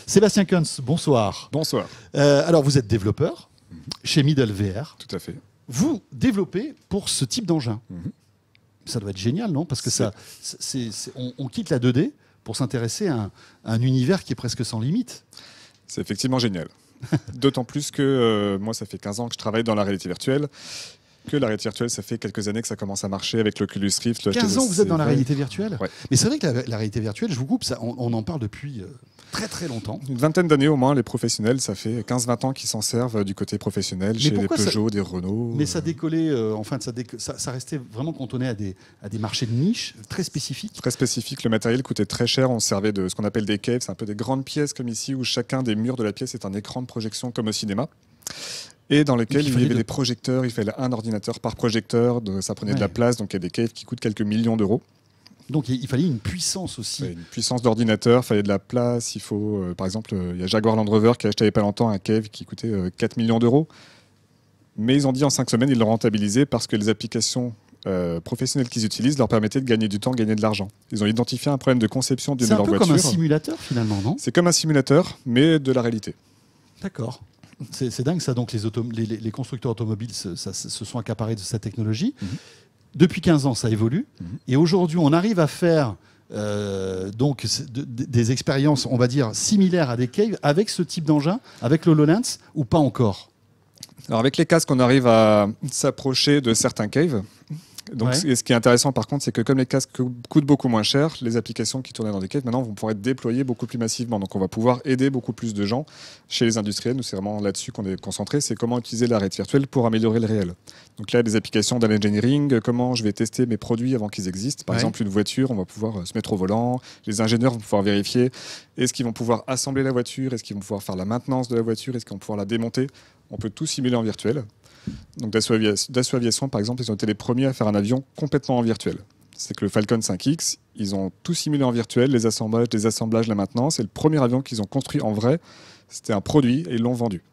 Sébastien Kuntz, bonsoir. Bonsoir. Alors, vous êtes développeur chez Middleware. Tout à fait. Vous développez pour ce type d'engin. Ça doit être génial, non? Parce que on quitte la 2D pour s'intéresser à un univers qui est presque sans limite. C'est effectivement génial. D'autant plus que moi, ça fait 15 ans que je travaille dans la réalité virtuelle. Que la réalité virtuelle, ça fait quelques années que ça commence à marcher avec l'Oculus Rift. 15 ans que vous êtes dans la réalité virtuelle? Ouais. Mais c'est vrai que la réalité virtuelle, je vous coupe, ça, on en parle depuis très très longtemps. Une vingtaine d'années au moins, les professionnels, ça fait 15-20 ans qu'ils s'en servent du côté professionnel, chez les Peugeot, des Renault. Mais ça décollait, ça restait vraiment cantonné à des marchés de niche très spécifiques. Très spécifique, le matériel coûtait très cher, on se servait de ce qu'on appelle des caves, c'est un peu des grandes pièces comme ici, où chacun des murs de la pièce est un écran de projection comme au cinéma. Et dans lesquels il y avait des projecteurs, il fallait un ordinateur par projecteur, ça prenait de la place, donc il y a des caves qui coûtent quelques millions d'euros. Donc il fallait une puissance aussi. Une puissance d'ordinateur, il fallait de la place, il faut, par exemple, il y a Jaguar Land Rover qui a acheté il n'y a pas longtemps un cave qui coûtait 4 millions d'euros. Mais ils ont dit en 5 semaines, ils l'ont rentabilisé parce que les applications professionnelles qu'ils utilisent leur permettaient de gagner du temps, gagner de l'argent. Ils ont identifié un problème de conception d'une de leurs voitures. C'est un peu comme un simulateur finalement, non? C'est comme un simulateur, mais de la réalité. D'accord. C'est dingue ça, donc les constructeurs automobiles se sont accaparés de cette technologie. Depuis 15 ans, ça évolue. Et aujourd'hui, on arrive à faire donc des expériences, on va dire, similaires à des caves avec ce type d'engin, avec l'HoloLens, ou pas encore? Alors avec les casques, on arrive à s'approcher de certains caves. Donc, ce qui est intéressant par contre, c'est que comme les casques coûtent beaucoup moins cher, les applications qui tournaient dans des caves maintenant vont pouvoir être déployées beaucoup plus massivement. Donc on va pouvoir aider beaucoup plus de gens chez les industriels. Nous, c'est vraiment là-dessus qu'on est concentré, c'est comment utiliser la réalité virtuelle pour améliorer le réel. Donc là, des applications d'engineering, comment je vais tester mes produits avant qu'ils existent. Par exemple, une voiture, on va pouvoir se mettre au volant. Les ingénieurs vont pouvoir vérifier est-ce qu'ils vont pouvoir assembler la voiture, est-ce qu'ils vont pouvoir faire la maintenance de la voiture, est-ce qu'ils vont pouvoir la démonter. On peut tout simuler en virtuel. Donc Dassault Aviation, par exemple, ils ont été les premiers à faire un avion complètement en virtuel. C'est que le Falcon 5X, ils ont tout simulé en virtuel, les assemblages, la maintenance. C'est le premier avion qu'ils ont construit en vrai. C'était un produit et ils l'ont vendu.